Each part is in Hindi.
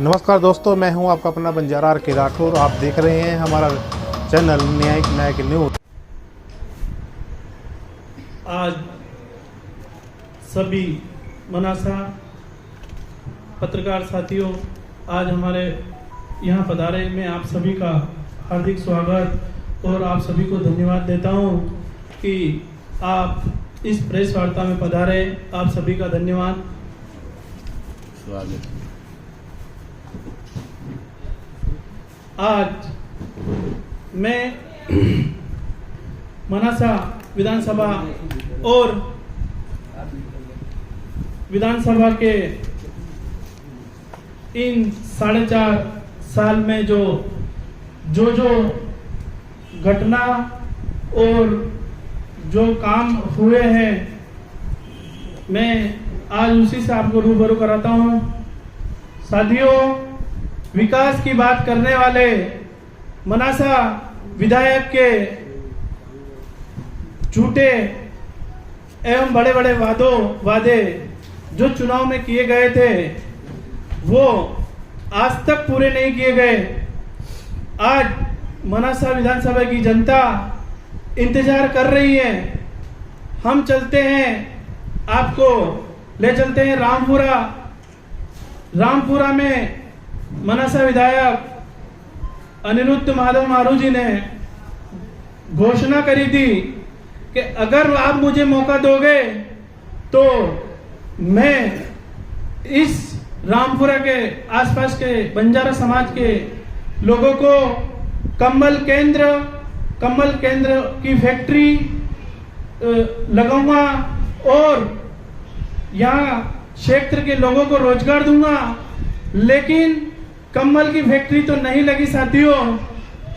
नमस्कार दोस्तों, मैं हूं आपका अपना बंजारा आर के राठौर। आप देख रहे हैं हमारा चैनल न्यायिक न्यूज। आज सभी मनासा पत्रकार साथियों, आज हमारे यहाँ पधारे, मैं आप सभी का हार्दिक स्वागत और आप सभी को धन्यवाद देता हूँ कि आप इस प्रेस वार्ता में पधारे। आप सभी का धन्यवाद। स्वागत। आज मैं मनासा विधानसभा और विधानसभा के इन 4.5 साल में जो घटना और जो काम हुए हैं, मैं आज उसी से आपको रूबरू कराता हूं। साथियों, विकास की बात करने वाले मनासा विधायक के झूठे एवं बड़े बड़े वादे जो चुनाव में किए गए थे, वो आज तक पूरे नहीं किए गए। आज मनासा विधानसभा की जनता इंतजार कर रही है। हम चलते हैं, आपको ले चलते हैं रामपुरा में मनासा विधायक अनिरुद्ध माधव मारू जी ने घोषणा करी थी कि अगर आप मुझे मौका दोगे तो मैं इस रामपुरा के आसपास के बंजारा समाज के लोगों को कम्बल केंद्र की फैक्ट्री लगाऊंगा और यहाँ क्षेत्र के लोगों को रोजगार दूंगा। लेकिन कम्बल की फैक्ट्री तो नहीं लगी साथियों,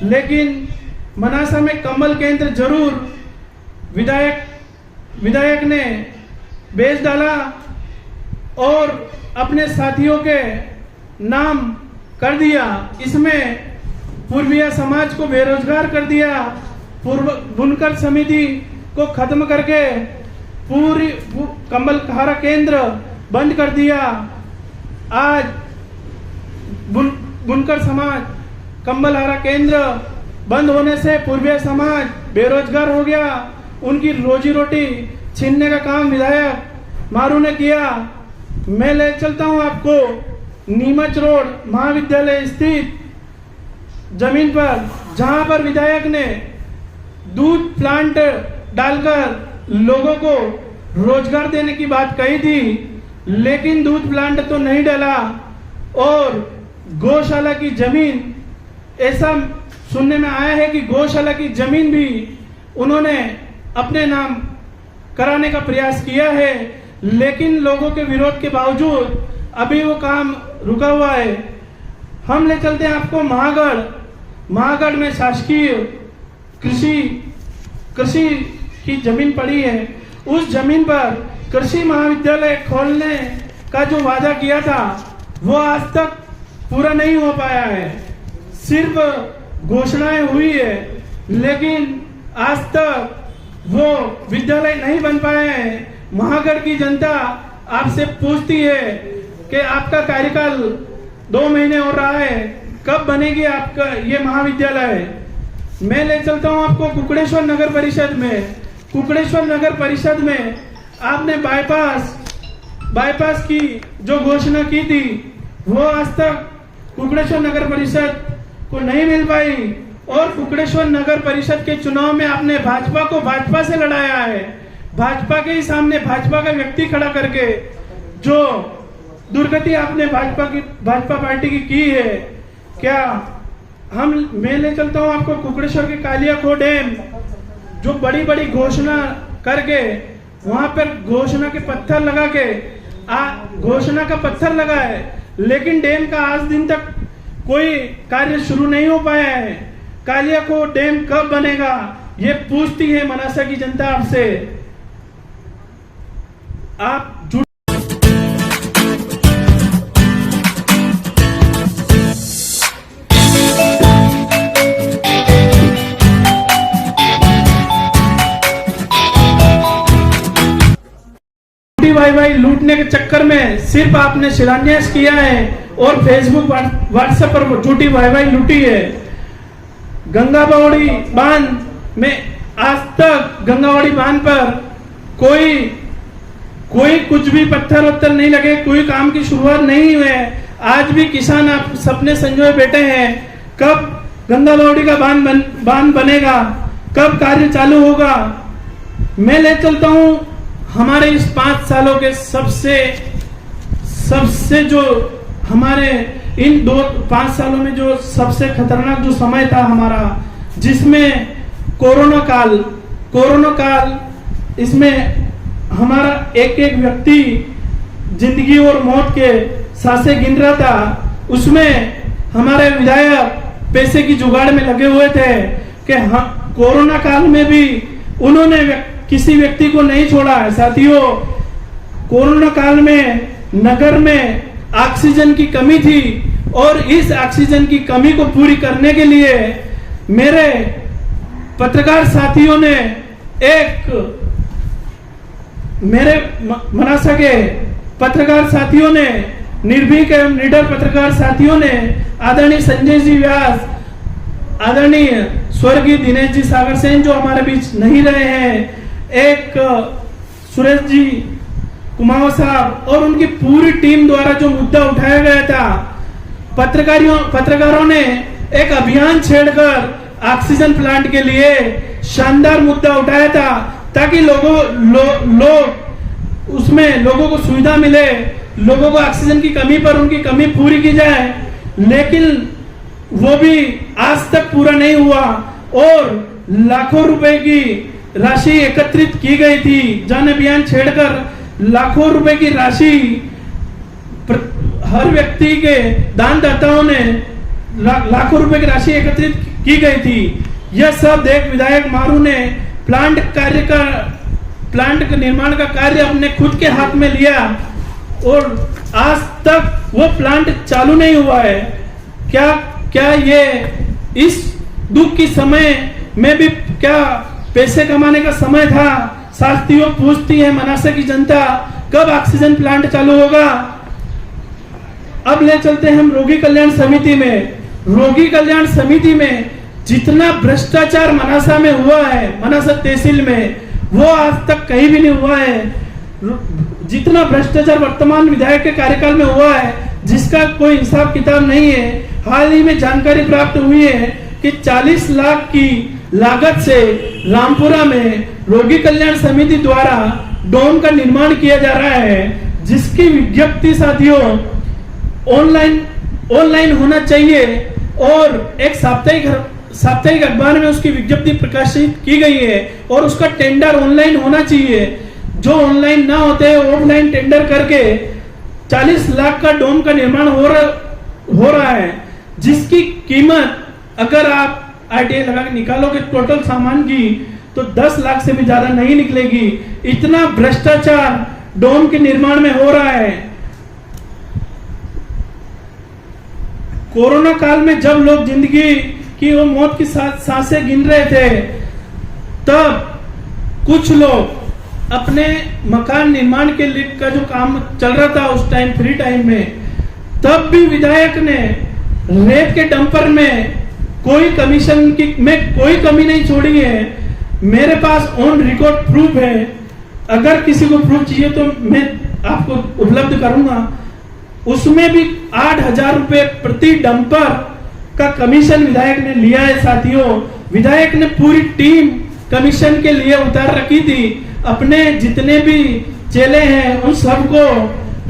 लेकिन मनासा में कम्बल केंद्र जरूर विधायक ने बेच डाला और अपने साथियों के नाम कर दिया। इसमें पूर्विया समाज को बेरोजगार कर दिया। बुनकर समिति को खत्म करके पूरी कम्बल कहारा केंद्र बंद कर दिया। आज बुनकर समाज कम्बल हारा केंद्र बंद होने से पूर्विया समाज बेरोजगार हो गया। उनकी रोजी रोटी छीनने का काम विधायक मारू ने किया। मैं ले चलता हूं आपको नीमच रोड महाविद्यालय स्थित जमीन पर, जहां पर विधायक ने दूध प्लांट डालकर लोगों को रोजगार देने की बात कही थी, लेकिन दूध प्लांट तो नहीं डाला और गौशाला की जमीन, ऐसा सुनने में आया है कि गौशाला की जमीन भी उन्होंने अपने नाम कराने का प्रयास किया है, लेकिन लोगों के विरोध के बावजूद अभी वो काम रुका हुआ है। हम ले चलते हैं आपको महागढ़ में शासकीय कृषि की जमीन पड़ी है। उस जमीन पर कृषि महाविद्यालय खोलने का जो वादा किया था, वो आज तक पूरा नहीं हो पाया है। सिर्फ घोषणाएं हुई है, लेकिन आज तक वो विद्यालय नहीं बन पाए हैं। महागढ़ की जनता आपसे पूछती है कि आपका कार्यकाल 2 महीने हो रहा है, कब बनेगी आपका ये महाविद्यालय। मैं ले चलता हूं आपको कुकड़ेश्वर नगर परिषद में आपने बाईपास की जो घोषणा की थी, वो आज तक कुकड़ेश्वर नगर परिषद को नहीं मिल पाई। और कुकड़ेश्वर नगर परिषद के चुनाव में आपने भाजपा से लड़ाया है। भाजपा के ही सामने भाजपा का व्यक्ति खड़ा करके जो दुर्गति आपने भाजपा पार्टी की है। क्या मैं ले चलता हूं आपको कुकड़ेश्वर के कालियाखो डैम, जो बड़ी घोषणा करके वहां पर घोषणा के पत्थर लगा के घोषणा का पत्थर लगा है, लेकिन डैम का आज दिन तक कोई कार्य शुरू नहीं हो पाया है। कालियाखो डैम कब बनेगा, ये पूछती है मनासा की जनता आपसे। आप भाई लूटने के चक्कर में सिर्फ आपने शिलान्यास किया है और फेसबुक व्हाट्सएप पर झूठी वाहवाही लूटी है। गंगाबावड़ी बांध में आज तक गंगाबावड़ी बांध पर कोई कुछ भी पत्थर वत्थर नहीं लगे, कोई काम की शुरुआत नहीं हुई है। आज भी किसान आप सपने संजोए बैठे हैं, कब गंगाबावड़ी का बांध बनेगा, कब कार्य चालू होगा। मैं ले चलता हूं हमारे इस 5 सालों के सबसे जो हमारे इन 5 सालों में जो सबसे खतरनाक जो समय था हमारा, जिसमें कोरोना काल इसमें हमारा एक व्यक्ति जिंदगी और मौत के सांसें गिन रहा था। उसमें हमारे विधायक पैसे की जुगाड़ में लगे हुए थे कि कोरोना काल में भी उन्होंने किसी व्यक्ति को नहीं छोड़ा है। साथियों, कोरोना काल में नगर में ऑक्सीजन की कमी थी और इस ऑक्सीजन की कमी को पूरी करने के लिए मेरे पत्रकार साथियों ने मेरे मनासा के पत्रकार साथियों ने, निर्भीक एवं निडर पत्रकार साथियों ने आदरणीय संजय जी व्यास, आदरणीय स्वर्गीय दिनेश जी सागर सेन जो हमारे बीच नहीं रहे हैं, एक सुरेश जी कुमावत साहब और उनकी पूरी टीम द्वारा जो मुद्दा उठाया गया था, पत्रकारों ने एक अभियान छेड़कर ऑक्सीजन प्लांट के लिए शानदार मुद्दा उठाया था ताकि उसमें लोगों को सुविधा मिले, लोगों को ऑक्सीजन की कमी पर उनकी कमी पूरी की जाए। लेकिन वो भी आज तक पूरा नहीं हुआ और लाखों रुपए की राशि एकत्रित की गई थी। जन अभियान छेड़कर लाखों रुपए की राशि हर व्यक्ति के दानदाताओं ने लाखों रुपए की राशि एकत्रित की गई थी। यह सब देख विधायक मारू ने प्लांट के निर्माण का कार्य अपने खुद के हाथ में लिया और आज तक वो प्लांट चालू नहीं हुआ है। क्या ये इस दुख की समय में भी क्या पैसे कमाने का समय था? साथियों, पूछती है मनासा की जनता, कब ऑक्सीजन प्लांट चालू होगा? अब ले चलते हैं हम रोगी कल्याण समिति में। रोगी कल्याण समिति में जितना भ्रष्टाचार मनासा में हुआ है, मनासा तहसील में, वो आज तक कहीं भी नहीं हुआ है। जितना भ्रष्टाचार वर्तमान विधायक के कार्यकाल में हुआ है, जिसका कोई हिसाब किताब नहीं है। हाल ही में जानकारी प्राप्त हुई है कि 40 लाख की लागत से रामपुरा में रोगी कल्याण समिति द्वारा डोम का निर्माण किया जा रहा है, जिसकी विज्ञप्ति साथियों ऑनलाइन होना चाहिए और एक साप्ताहिक अखबार में उसकी विज्ञप्ति प्रकाशित की गई है और उसका टेंडर ऑनलाइन होना चाहिए। जो ऑनलाइन ना होते हैं, ऑफलाइन टेंडर करके 40 लाख का डोम का निर्माण हो रहा है, जिसकी कीमत अगर आप आरटीआई लगा के निकालोगे टोटल सामान की तो 10 लाख से भी ज्यादा नहीं निकलेगी। इतना भ्रष्टाचार डोम के निर्माण में हो रहा है। कोरोना काल में जब लोग जिंदगी की वो मौत की सांसें गिन रहे थे, तब कुछ लोग अपने मकान निर्माण के लिए का जो काम चल रहा था उस टाइम फ्री टाइम में, तब भी विधायक ने रेत के डंपर में कोई कमीशन की में कोई कमी नहीं छोड़ी है। मेरे पास ऑन रिकॉर्ड प्रूफ है। अगर किसी को प्रूफ चाहिए तो मैं आपको उपलब्ध करूंगा। उसमें भी 8,000 रुपए प्रति डंपर का कमीशन विधायक ने लिया है। साथियों, विधायक ने पूरी टीम कमीशन के लिए उतार रखी थी। अपने जितने भी चेले हैं उन सबको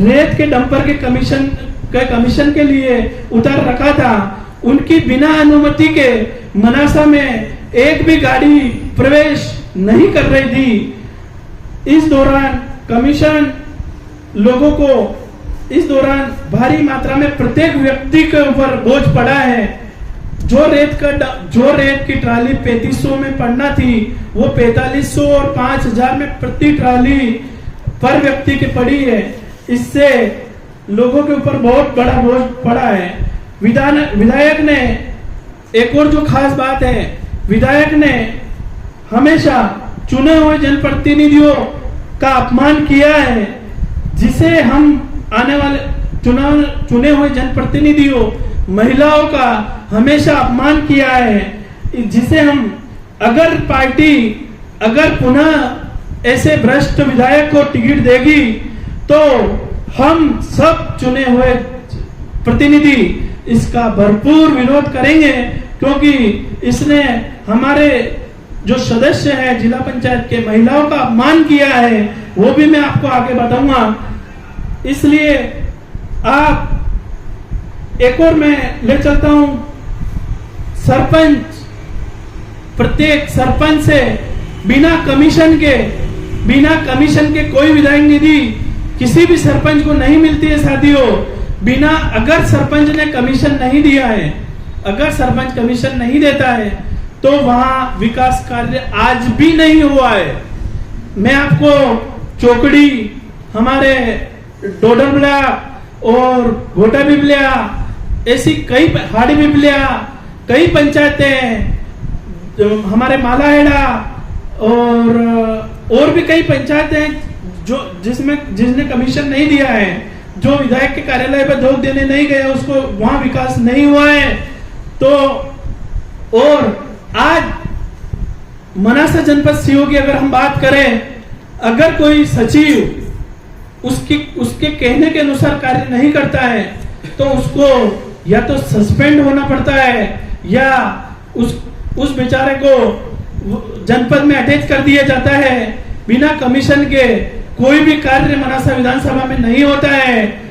रेत के डंपर के कमीशन के लिए उतार रखा था। उनकी बिना अनुमति के मनासा में एक भी गाड़ी प्रवेश नहीं कर रही थी। इस दौरान कमीशन लोगों को इस दौरान भारी मात्रा में प्रत्येक व्यक्ति के ऊपर बोझ पड़ा है। जो रेत की ट्राली 3500 में पड़ना थी, वो 4500 और 5000 में प्रति ट्राली पर व्यक्ति की पड़ी है। इससे लोगों के ऊपर बहुत बड़ा बोझ पड़ा है। विधायक ने एक और जो खास बात है, विधायक ने हमेशा चुने हुए जनप्रतिनिधियों का अपमान किया है, जिसे हम चुने हुए जनप्रतिनिधियों महिलाओं का हमेशा अपमान किया है, जिसे हम अगर पुनः ऐसे भ्रष्ट विधायक को टिकट देगी तो हम सब चुने हुए प्रतिनिधि इसका भरपूर विरोध करेंगे, क्योंकि इसने हमारे जो सदस्य हैं जिला पंचायत के महिलाओं का अपमान किया है, वो भी मैं आपको आगे बताऊंगा। इसलिए आप एक और मैं ले चलता हूं, सरपंच, प्रत्येक सरपंच से बिना कमीशन के कोई विधायक निधि किसी भी सरपंच को नहीं मिलती है साथियों। अगर सरपंच ने कमीशन नहीं दिया है, अगर सरपंच कमीशन नहीं देता है तो वहां विकास कार्य आज भी नहीं हुआ है। मैं आपको चोकड़ी, हमारे डोडर ब्लॉक और घोटा बिबलिया, ऐसी कई हाड़ी बिबलिया, कई पंचायतें, हमारे मालाहेड़ा और भी कई पंचायतें जो जिसने कमीशन नहीं दिया है, जो विधायक के कार्यालय पर धोख देने नहीं गए, उसको वहां विकास नहीं हुआ है। तो और आज मनासा जनपद सीओ की अगर हम बात करें, अगर कोई सचिव उसके कहने के अनुसार कार्य नहीं करता है तो उसको या तो सस्पेंड होना पड़ता है या उस बेचारे को जनपद में अटैच कर दिया जाता है। बिना कमीशन के कोई भी कार्य मनासा विधानसभा में नहीं होता है।